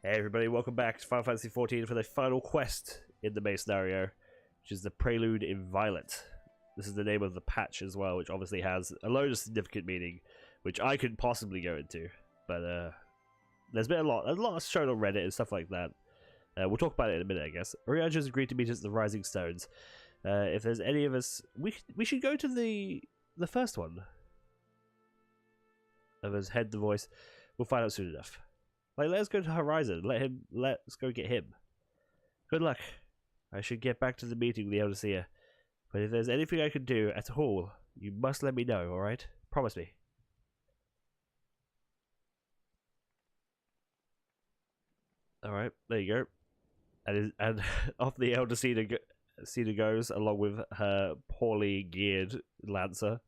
Hey everybody, welcome back to Final Fantasy XIV for the final quest in the main scenario, which is the Prelude in Violet. This is the name of the patch as well, which obviously has a load of significant meaning, which I could possibly go into. But there's been a lot shown on Reddit and stuff like that. We'll talk about it in a minute, I guess. Oriana has agreed to meet us at the Rising Stones. If there's any of us, we should go to the first one. Of us head the voice. We'll find out soon enough. Like, let's go to Horizon. Let's go get him. Good luck. I should get back to the meeting with the Elder. But if there's anything I can do at all, you must let me know, alright? Promise me. Alright, there you go. And off the Elder Cedar goes, along with her poorly geared Lancer.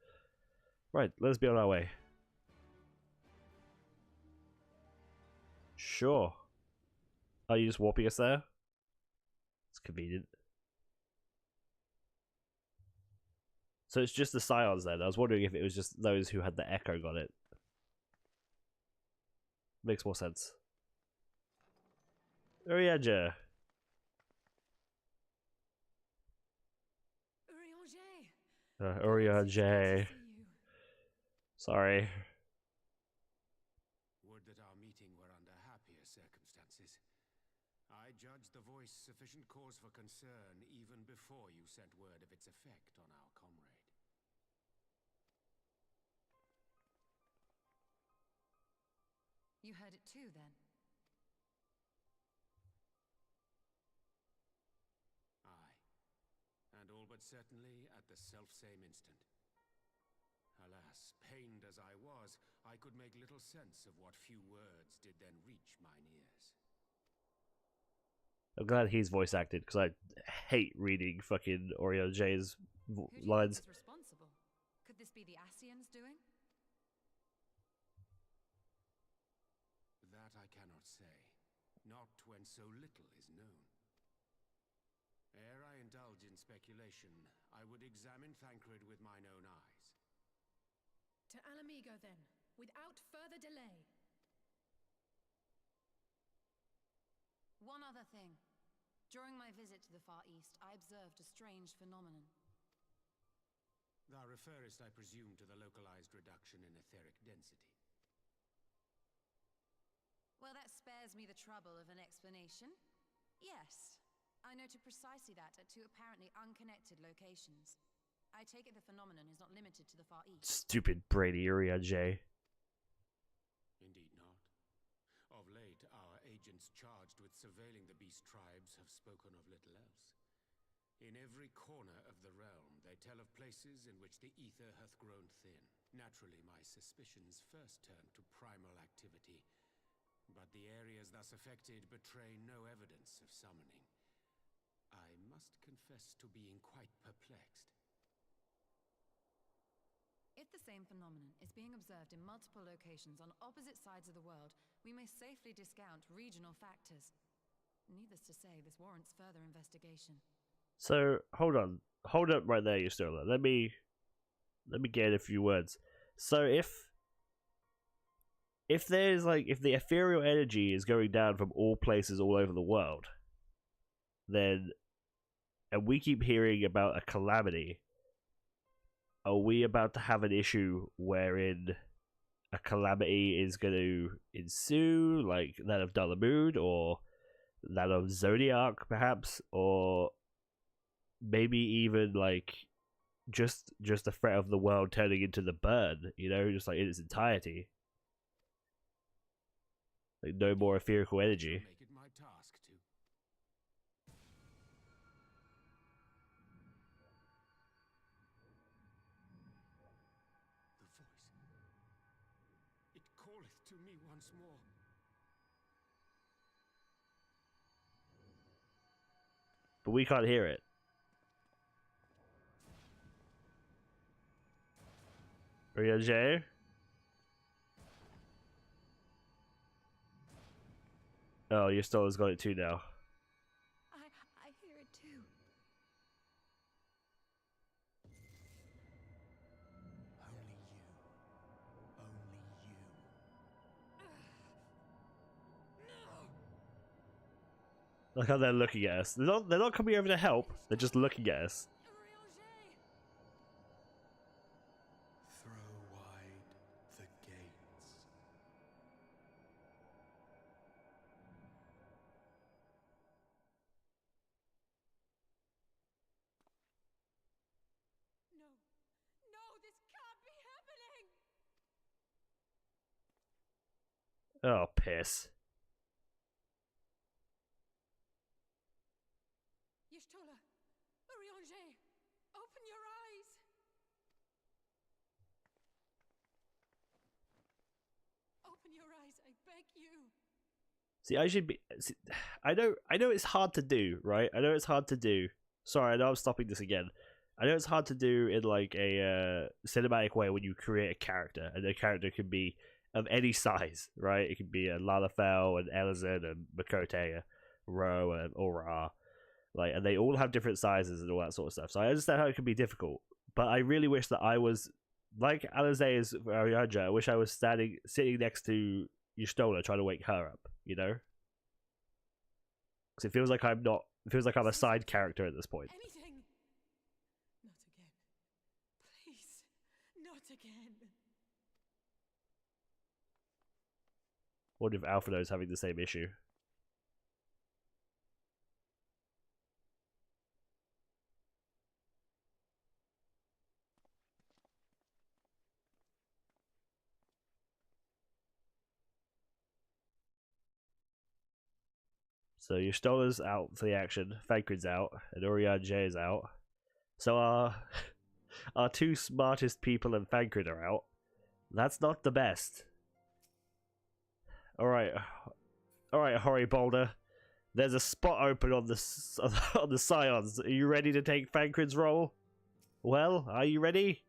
Right, let's be on our way. Sure. Are you just warping us there? It's convenient. So it's just the Scions then. I was wondering if it was just those who had the Echo got it. Makes more sense. Oriana. Oriana. Sorry. Would that our meeting were under happier circumstances. I judged the voice sufficient cause for concern even before you sent word of its effect on our comrade. You heard it too, then? Aye. And all but certainly at the selfsame instant. Alas, pained as I was, I could make little sense of what few words did then reach mine ears. I'm glad he's voice acted, because I hate reading fucking Oriana J's lines. Who do you think is responsible? Could this be the Ascians doing? That I cannot say, not when so little is known. Ere I indulge in speculation, I would examine Thancred with mine own eyes. To Alamigo, then, without further delay. One other thing. During my visit to the Far East, I observed a strange phenomenon. Thou referrest, I presume, to the localized reduction in etheric density. Well, that spares me the trouble of an explanation. Yes, I noted precisely that at two apparently unconnected locations. I take it the phenomenon is not limited to the Far East. Stupid brainy Oriana J. Indeed not. Of late, our agents charged with surveilling the beast tribes have spoken of little else. In every corner of the realm, they tell of places in which the ether hath grown thin. Naturally, my suspicions first turned to primal activity, but the areas thus affected betray no evidence of summoning. I must confess to being quite perplexed. If the same phenomenon is being observed in multiple locations on opposite sides of the world, we may safely discount regional factors. Needless to say, this warrants further investigation. So hold on, hold up right there, you still. Let me get a few words. So if there's like, if the ethereal energy is going down from all places all over the world, then, and we keep hearing about a calamity, are we about to have an issue wherein a calamity is going to ensue, like that of Dalamud, or that of Zodiac, perhaps, or maybe even like just the threat of the world turning into the burn, you know, just like in its entirety, like no more etherical energy. Make it my task to. The voice. It calleth to me once more. But we can't hear it. Oriana J? Oh, your Stella's got it too now. I hear it too. Only you. Only you. No! Like how they're looking at us. They're not coming over to help. They're just looking at us. Throw wide the gates. No. No, this can't be happening! Oh, piss. Y'shtola, Urianger, open your eyes! Open your eyes, I beg you! See, I should be. See, I know it's hard to do, right? I know it's hard to do. Sorry, I know I'm stopping this again. I know it's hard to do in like a cinematic way when you create a character, and the character can be of any size, right? It could be a Lalafell, an Elizan, and Makote, a Ro, and Aura, like, and they all have different sizes and all that sort of stuff. So I understand how it can be difficult, but I really wish that I was like Alize's Arianja. I wish I was sitting next to Y'shtola, trying to wake her up. You know, because it feels like I'm not. It feels like I'm a side character at this point. Anything! Not again. Please, not again. Wonder if Alphinaud's having the same issue. So Y'shtola's out for the action, Thancred's out, and Urianger is out. So our two smartest people and Thancred are out. That's not the best. Alright, Hori Boulder. There's a spot open on the Scions. Are you ready to take Thancred's role? Well, are you ready?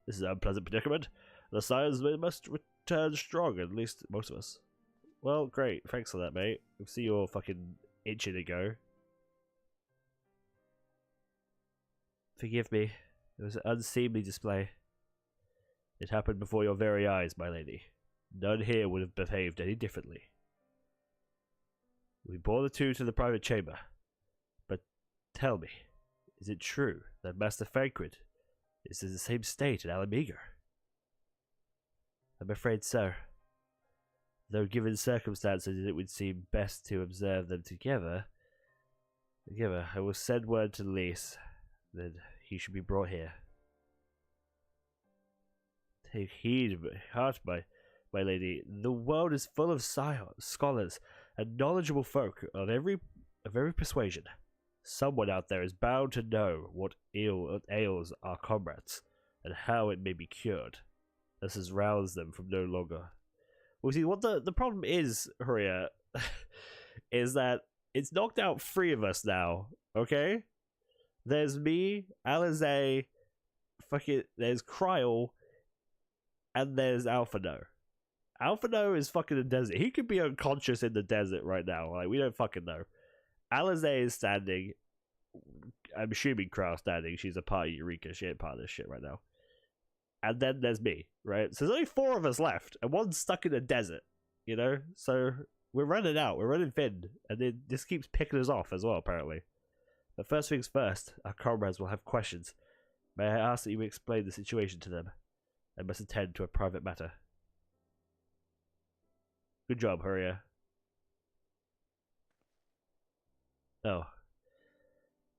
This is an unpleasant predicament. The Scions must return strong, at least most of us. Well, great. Thanks for that, mate. We'll see you all fucking itching to go. Forgive me. It was an unseemly display. It happened before your very eyes, my lady. None here would have behaved any differently. We bore the two to the private chamber. But tell me, is it true that Master Thancred is in the same state in Alamiga? I'm afraid so. Though given circumstances it would seem best to observe them together, I will send word to Lys that he should be brought here. Take heed, heart, my lady. The world is full of scholars and knowledgeable folk of every persuasion. Someone out there is bound to know what ails our comrades and how it may be cured. This has roused them from no longer. Well, see, what the problem is, Huria, is that it's knocked out 3 of us now, okay? There's me, Alize, there's Kryl, and there's Alphinaud. Alphinaud is fucking in the desert. He could be unconscious in the desert right now. Like, we don't fucking know. Alize is standing. I'm assuming Kryl's standing. She's a part of Eureka. She ain't part of this shit right now. And then there's me, right? So there's only 4 of us left, and one's stuck in the desert, you know? So we're running out. We're running thin. And this keeps picking us off as well, apparently. But first things first, our comrades will have questions. May I ask that you explain the situation to them? I must attend to a private matter. Good job, Huria. Oh.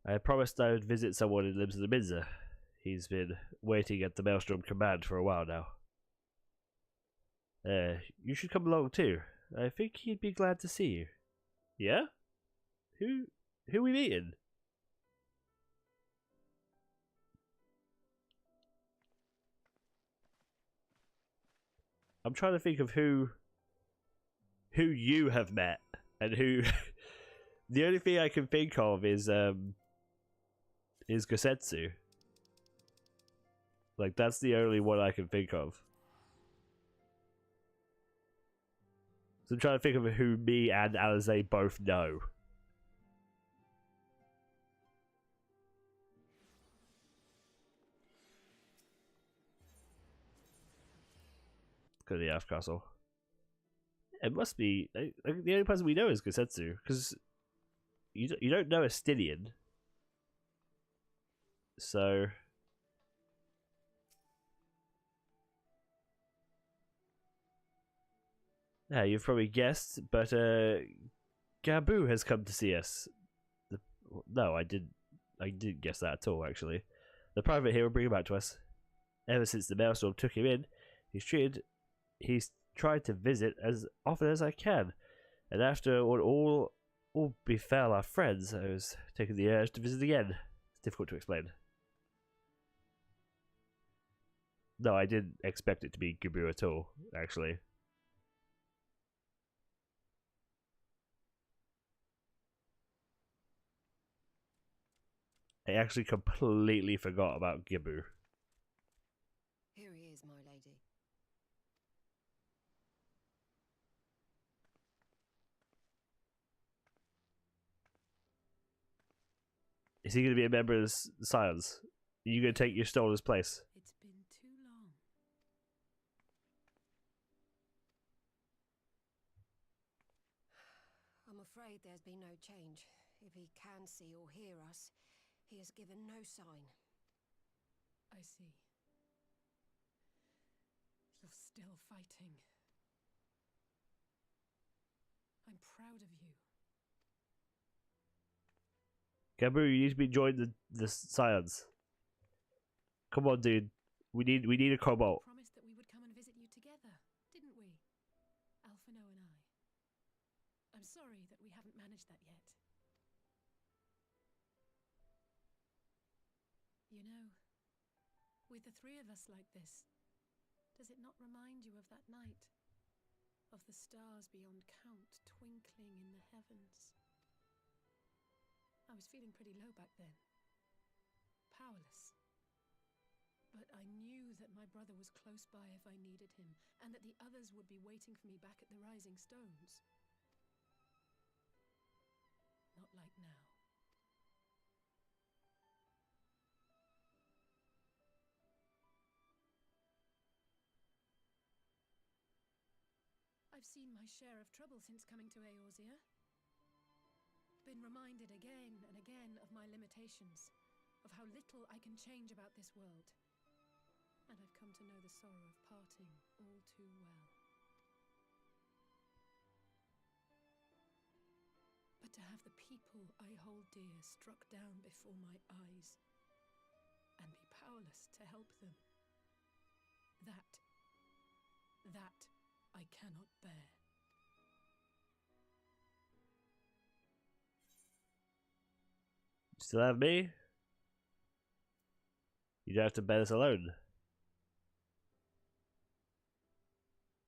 I had promised I would visit someone who lives in the Minza. He's been waiting at the Maelstrom Command for a while now. You should come along too. I think he'd be glad to see you. Yeah? Who are we meeting? I'm trying to think of who you have met and who. The only thing I can think of is Gosetsu. Like, that's the only one I can think of. So I'm trying to think of who me and Alize both know. Go to the F Castle. It must be. The only person we know is Gosetsu, because you don't know Estinian, so yeah, you've probably guessed, but Gabu has come to see us. No, I didn't guess that at all. Actually, the private here will bring him back to us. Ever since the maelstrom took him in, he's tried to visit as often as I can, and after all befell our friends, I was taking the urge to visit again. It's difficult to explain. No, I didn't expect it to be Gabu at all, actually. I actually completely forgot about Gibu. Here he is, my lady. Is he going to be a member of the Scions? Are you going to take your Stolar's place? It's been too long. I'm afraid there's been no change. If he can see or hear us, he has given no sign. I see. You're still fighting. I'm proud of you. Gabu, you need to be joined the Scions. Come on, dude. We need a cobalt. We promised that we would come and visit you together, didn't we? Alphino and I. I'm sorry that we haven't managed that yet. You know, with the three of us like this, does it not remind you of that night? Of the stars beyond count twinkling in the heavens? I was feeling pretty low back then. Powerless. But I knew that my brother was close by if I needed him, and that the others would be waiting for me back at the Rising Stones. Not like now. I've seen my share of trouble since coming to Eorzea. Been reminded again and again of my limitations, of how little I can change about this world. And I've come to know the sorrow of parting all too well. But to have the people I hold dear struck down before my eyes, and be powerless to help them, that I cannot bear. Still have me? You don't have to bear this alone.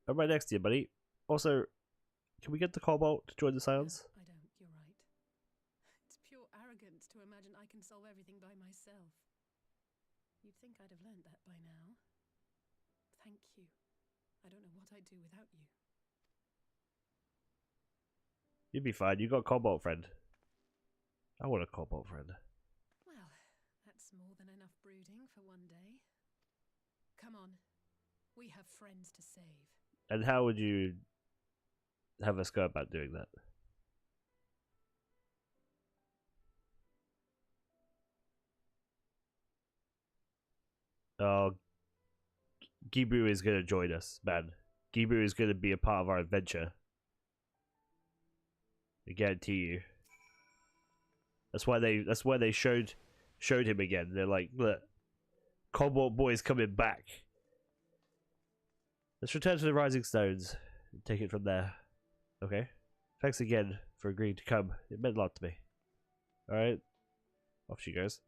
I'm right next to you, buddy. Also, can we get the cobalt to join the Scions? No, I don't, you're right. It's pure arrogance to imagine I can solve everything by myself. You'd think I'd have learned that by now. Thank you. I don't know what I'd do without you. You'd be fine. You got a cobalt friend. I want a cobalt friend. Well, that's more than enough brooding for one day. Come on. We have friends to save. And how would you have us go about doing that? Oh, Gibu is going to join us, man. Gibu is going to be a part of our adventure. I guarantee you. That's why they showed him again. They're like, look, Cobalt Boy's coming back. Let's return to the Rising Stones and take it from there. Okay. Thanks again for agreeing to come. It meant a lot to me. Alright. Off she goes.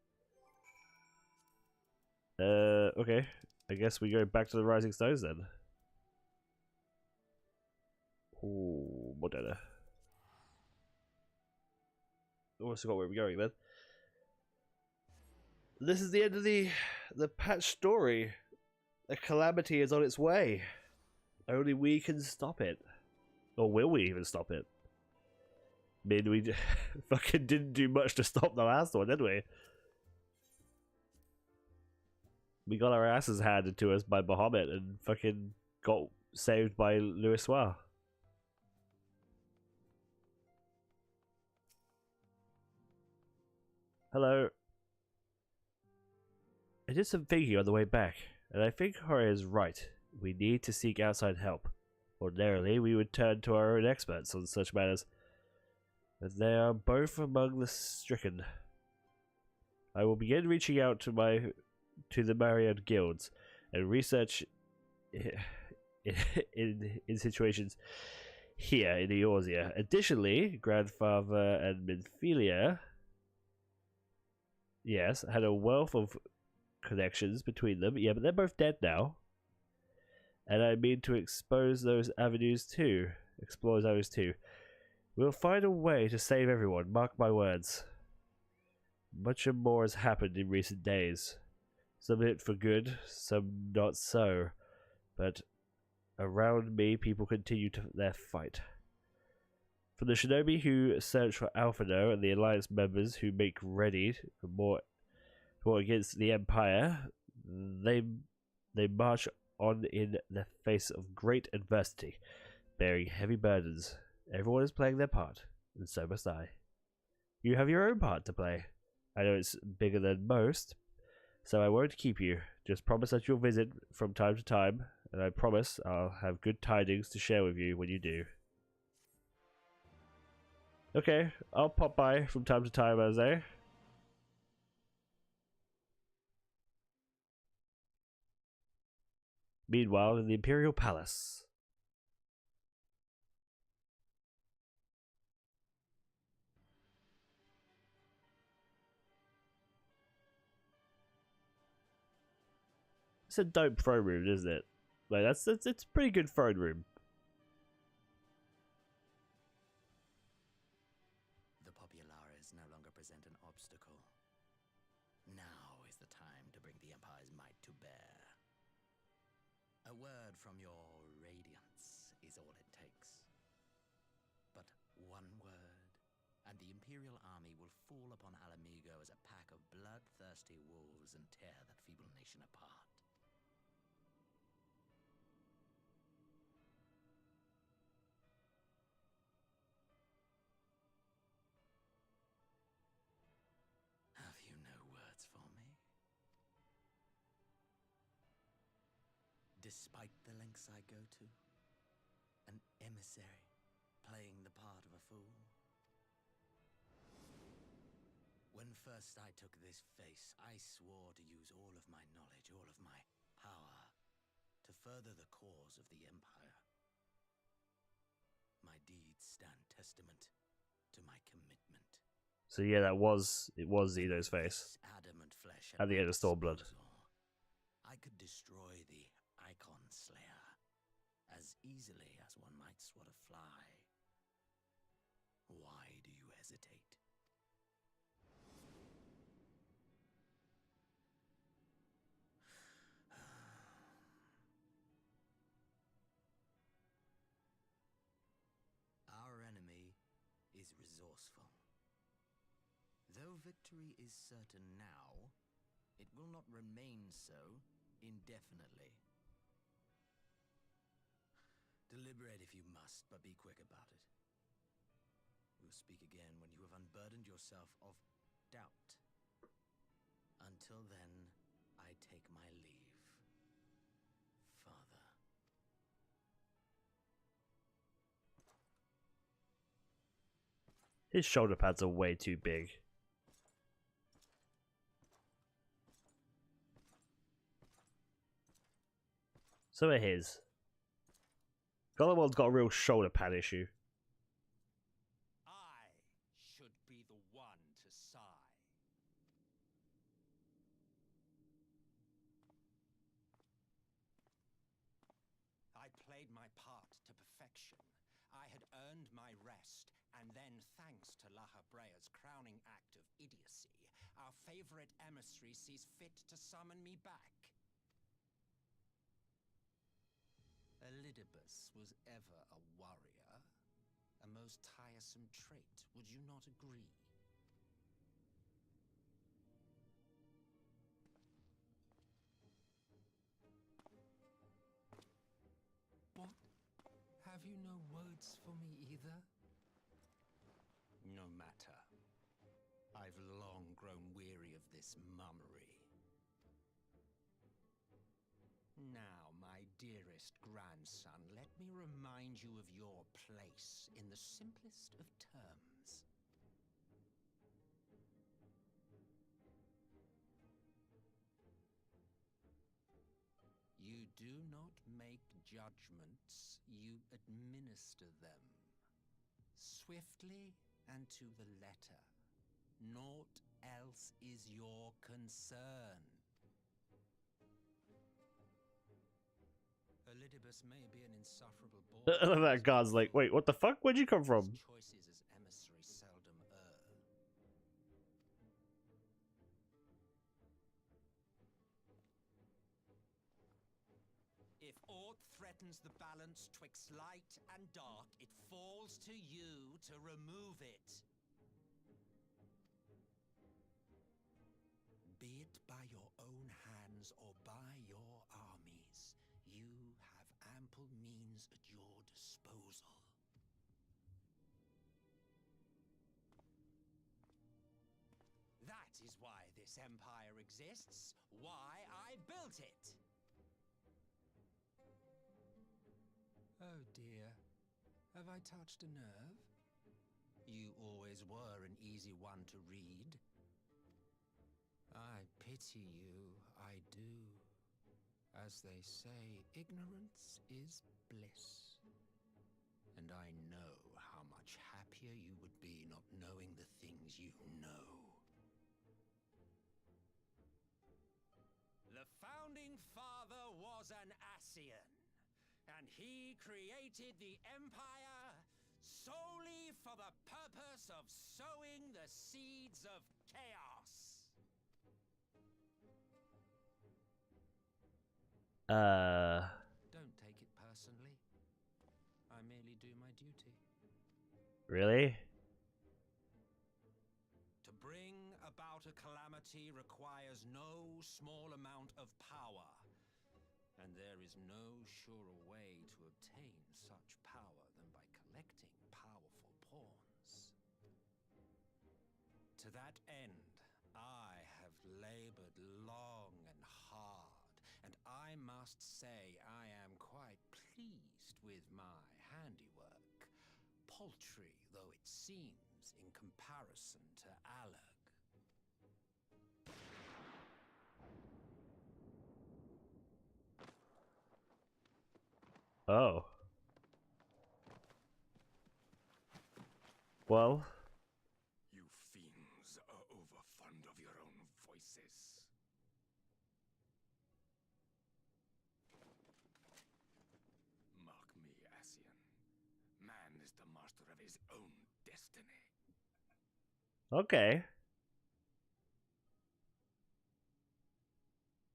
Okay. I guess we go back to the Rising Stones then. Ooh, Modena. Almost forgot where we're going then. This is the end of the patch story. A calamity is on its way. Only we can stop it. Or will we even stop it? I mean, we fucking didn't do much to stop the last one, did we? We got our asses handed to us by Bahamut and fucking got saved by Louisoix. Hello. I did some thinking on the way back, and I think Jorge is right. We need to seek outside help. Ordinarily, we would turn to our own experts on such matters, but they are both among the stricken. I will begin reaching out to the Marian guilds and research in situations here in Eorzea. Additionally, Grandfather and Minfilia, yes, had a wealth of connections between them. Yeah, but they're both dead now. And I mean to expose those avenues too. Explore those avenues too. We'll find a way to save everyone, mark my words. Much more has happened in recent days. Some of it for good, some not so. But around me, people continue their fight. From the shinobi who search for Alphino and the Alliance members who make ready for more against the Empire, they march on in the face of great adversity, bearing heavy burdens. Everyone is playing their part, and so must I. You have your own part to play. I know it's bigger than most, so I won't keep you. Just promise that you'll visit from time to time, and I promise I'll have good tidings to share with you when you do. Okay, I'll pop by from time to time, Jose. Meanwhile, in the Imperial Palace. It's a dope throne room, isn't it? Like it's a pretty good throne room. The Populares no longer present an obstacle. Now is the time to bring the Empire's might to bear. A word from your radiance is all it takes. But one word, and the Imperial army will fall upon Alamigo as a pack of bloodthirsty wolves and tear that feeble nation apart. Have you no words for me? Despite the lengths I go to, an emissary playing the part of a fool. When first I took this face, I swore to use all of my knowledge, all of my power, to further the cause of the Empire. My deeds stand testament to my commitment. So yeah, it was Zeno's face Adamant flesh at the end of Stormblood. I could destroy the Icon Slayer as easily as one might swat a fly. Why do you hesitate? Our enemy is resourceful. Though victory is certain now, it will not remain so indefinitely. Deliberate if you must, but be quick about it. We'll speak again when you have unburdened yourself of doubt. Until then, I take my leave, Father. His shoulder pads are way too big. So are his. The other one's got a real shoulder pad issue. I should be the one to sigh. I played my part to perfection. I had earned my rest, and then, thanks to La Habrea's crowning act of idiocy, our favorite emissary sees fit to summon me back. Elidibus was ever a warrior, a most tiresome trait, would you not agree? What? Have you no words for me either? No matter. I I've long grown weary of this mummery. Now, my dearest grandson, let me remind you of your place in the simplest of terms. You do not make judgments, you administer them. Swiftly and to the letter. Naught else is your concern. Elidibus may be an insufferable bore. That guard's like, wait, what the fuck? Where'd you come from? His choices as emissary seldom err. If aught threatens the balance twixt light and dark, it falls to you to remove it. Be it by your own hands or by your armies, you have ample means at your disposal. That is why this empire exists, why I built it. Oh dear, have I touched a nerve? You always were an easy one to read. I pity you, I do. As they say, ignorance is bliss. And I know how much happier you would be not knowing the things you know. The founding father was an Ascian, and he created the Empire solely for the purpose of sowing the seeds of chaos. Don't take it personally. I merely do my duty. Really? To bring about a calamity requires no small amount of power, and there is no surer way to obtain such power than by collecting powerful pawns. To that end, I have labored long and hard, and I must say I am quite pleased with my handiwork, paltry though it seems in comparison to Alag. Oh. Well. You fiends are overfond of your own voices. Mark me, Ascian. Man is the master of his own destiny. Okay.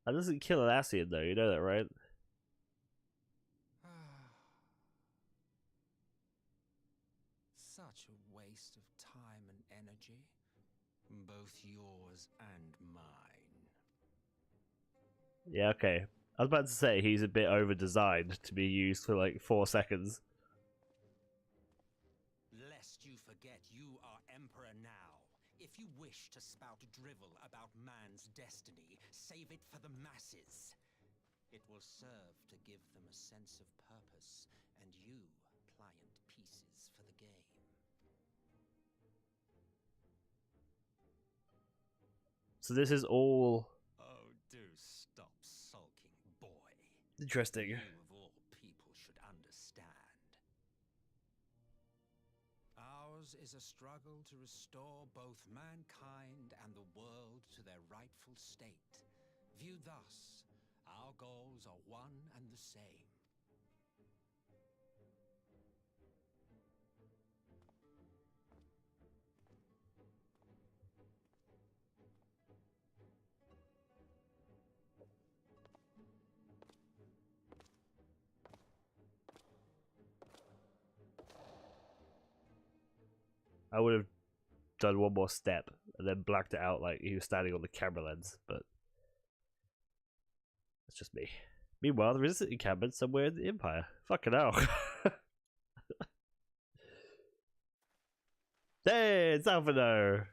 That doesn't kill an Ascian though, you know that, right? Such a waste of time and energy, both yours and mine. Yeah, okay. I was about to say he's a bit over-designed to be used for like 4 seconds. Lest you forget you are Emperor now. If you wish to spout drivel about man's destiny, save it for the masses. It will serve to give them a sense of purpose, and you pliant pieces for the game. So this is all Oh, do stop sulking, boy. interesting. You of all people should understand. Ours is a struggle to restore both mankind and the world to their rightful state. Viewed thus, our goals are one and the same. I would have done one more step and then blacked it out like he was standing on the camera lens, but that's just me. Meanwhile, there is an encampment somewhere in the Empire. Fucking hell. Hey, it's Alphino!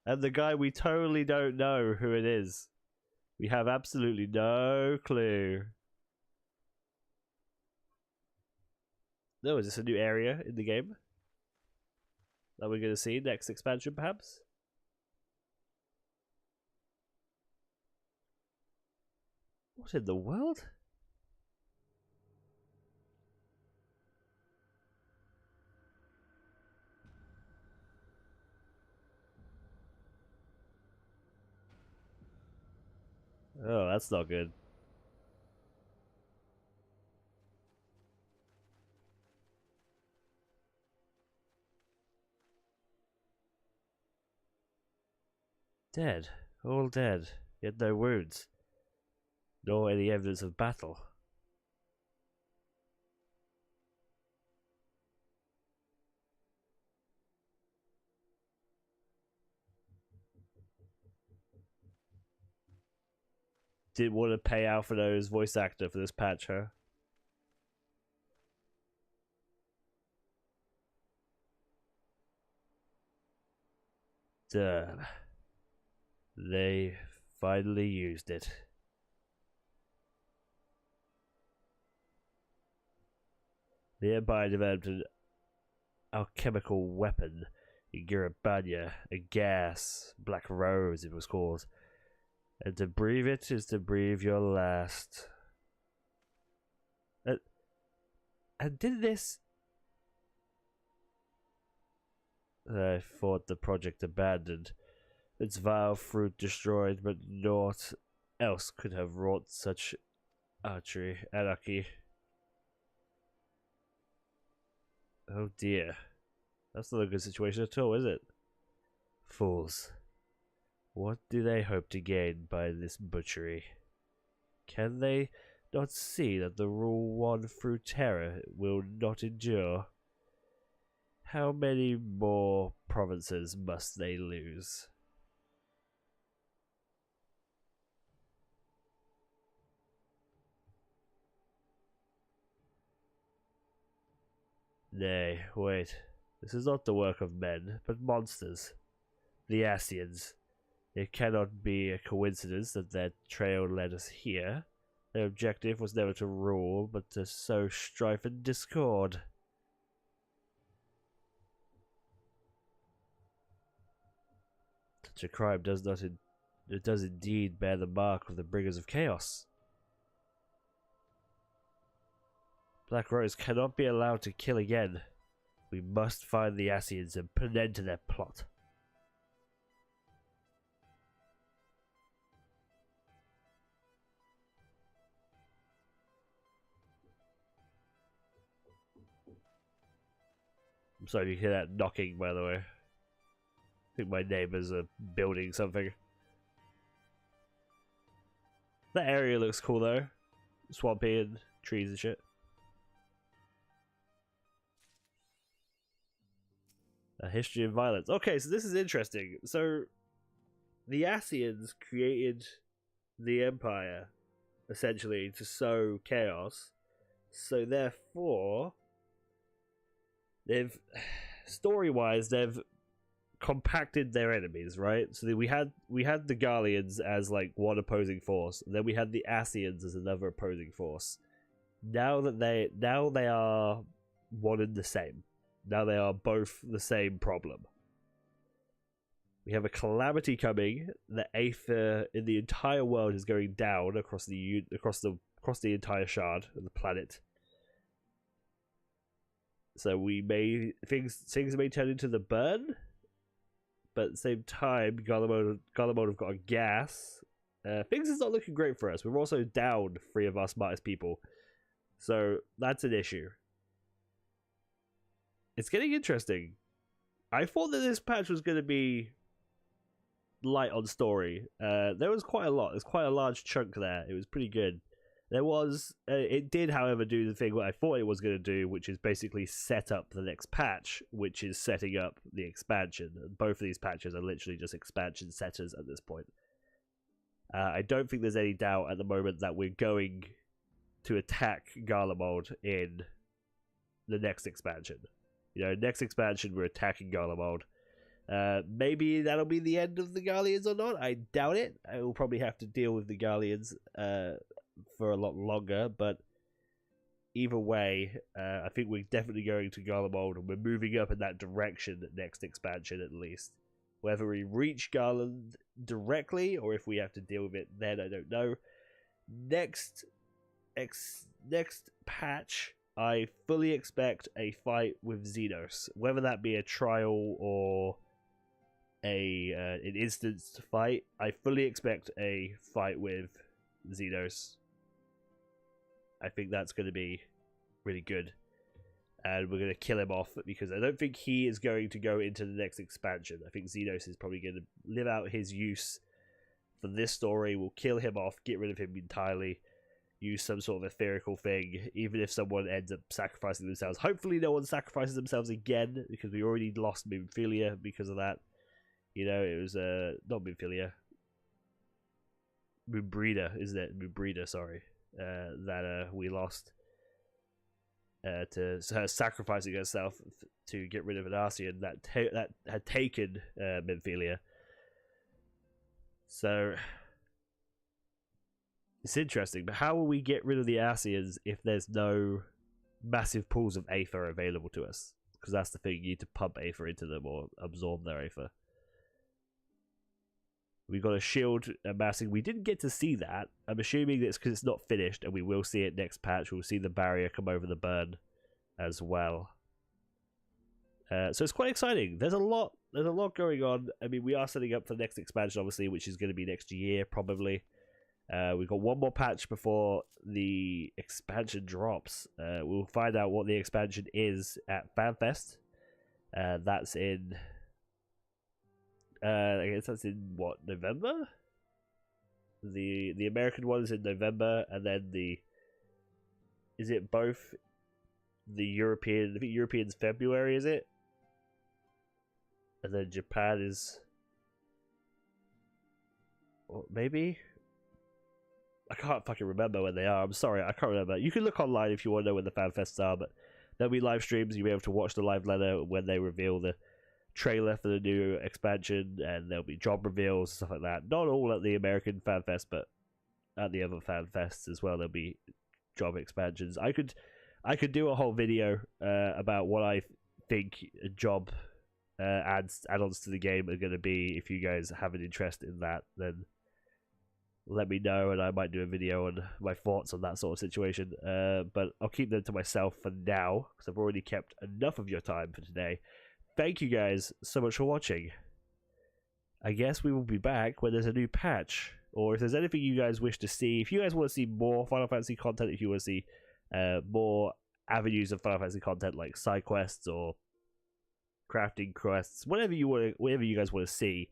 And the guy, we totally don't know who it is. We have absolutely no clue. No, is this a new area in the game that we're going to see next expansion, perhaps? What in the world? Oh, that's not good. Dead. All dead. Yet no wounds. Nor any evidence of battle. Didn't want to pay Alfredo's voice actor for this patch, huh? Damn. They finally used it. The Empire developed an alchemical weapon in Girabanya, a gas, Black Rose it was called. And to breathe it is to breathe your last. And did this... I thought the project abandoned. Its vile fruit destroyed, but naught else could have wrought such anarchy. Oh dear. That's not a good situation at all, is it? Fools. What do they hope to gain by this butchery? Can they not see that the rule won through terror will not endure? How many more provinces must they lose? Nay, wait. This is not the work of men, but monsters. The Asians. It cannot be a coincidence that their trail led us here. Their objective was never to rule, but to sow strife and discord. Such a crime does indeed bear the mark of the bringers of chaos. Black Rose cannot be allowed to kill again. We must find the Asians and put an end to their plot. I'm sorry if you hear that knocking, by the way. I think my neighbors are building something. That area looks cool though. Swampy and trees and shit. A history of violence. Okay, so this is interesting. So, the Asians created the Empire, essentially, to sow chaos. So therefore, story-wise, they've compacted their enemies, right? So we had the Garleans as like one opposing force, and then we had the Asians as another opposing force. Now they are one and the same. Now they are both the same problem. We have a calamity coming. The aether in the entire world is going down across the entire shard of the planet. So things may turn into the burn, but at the same time, Garlemald have got a gas. Things is not looking great for us. We're also down 3 of our smartest people, so that's an issue. It's getting interesting. I thought that this patch was going to be light on story. There was quite a lot. There's quite a large chunk there. It was pretty good. There was... it did, however, do the thing what I thought it was going to do, which is basically set up the next patch, which is setting up the expansion. Both of these patches are literally just expansion setters at this point. I don't think there's any doubt at the moment that we're going to attack Garlemald in the next expansion. You know, next expansion we're attacking Garlemald. Maybe that'll be the end of the Guardians or not. I doubt it. I will probably have to deal with the Guardians for a lot longer, but either way, I think we're definitely going to Garlemald, and we're moving up in that direction next expansion at least. Whether we reach Garland directly or if we have to deal with it then, I don't know. Next patch, I fully expect a fight with Xenos, whether that be a trial or an instanced fight. I fully expect a fight with Xenos. I think that's going to be really good, and we're going to kill him off because I don't think he is going to go into the next expansion. I think Xenos is probably going to live out his use for this story. We'll kill him off, get rid of him entirely, use some sort of etherical thing, even if someone ends up sacrificing themselves. Hopefully no one sacrifices themselves again, because we already lost Moonphilia because of that. You know, it was not Moonphilia, Moonbreeder, isn't it? Moonbreeder, sorry. That we lost to her sacrificing herself to get rid of an Arcean that had taken Moonphilia. So it's interesting, but how will we get rid of the Arceans if there's no massive pools of Aether available to us? Because that's the thing, you need to pump Aether into them or absorb their Aether. We got a shield amassing. We didn't get to see that. I'm assuming it's because it's not finished, and we will see it next patch. We'll see the barrier come over the burn as well. So it's quite exciting. There's a lot going on. I mean, we are setting up for the next expansion, obviously, which is going to be next year, probably. We've got one more patch before the expansion drops. We'll find out what the expansion is at FanFest. That's in... I guess that's in what, November? The American one is in November, and then is it both the European? I think European's February, is it? And then Japan is, or maybe, I can't fucking remember when they are. I'm sorry, I can't remember. You can look online if you want to know when the fan fests are, but there'll be live streams. You'll be able to watch the live letter when they reveal the trailer for the new expansion, and there'll be job reveals and stuff like that. Not all at the American fan fest, but at the other fan fests as well, there'll be job expansions. I could do a whole video about what I think job add-ons to the game are going to be. If you guys have an interest in that, then let me know, and I might do a video on my thoughts on that sort of situation. But I'll keep them to myself for now, because I've already kept enough of your time for today. Thank you guys so much for watching. I guess we will be back when there's a new patch, or if there's anything you guys wish to see. If you guys want to see more Final Fantasy content, if you want to see more avenues of Final Fantasy content like side quests or crafting quests, whatever you guys want to see.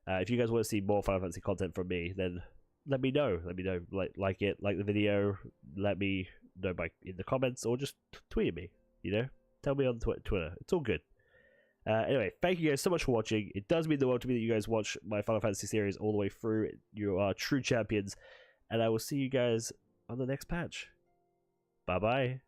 If you guys want to see more Final Fantasy content from me, then let me know. Let me know, like the video. Let me know in the comments, or just tweet at me. You know, tell me on Twitter. It's all good. Anyway, thank you guys so much for watching. It does mean the world to me that you guys watch my Final Fantasy series all the way through. You are true champions, and I will see you guys on the next patch. Bye bye.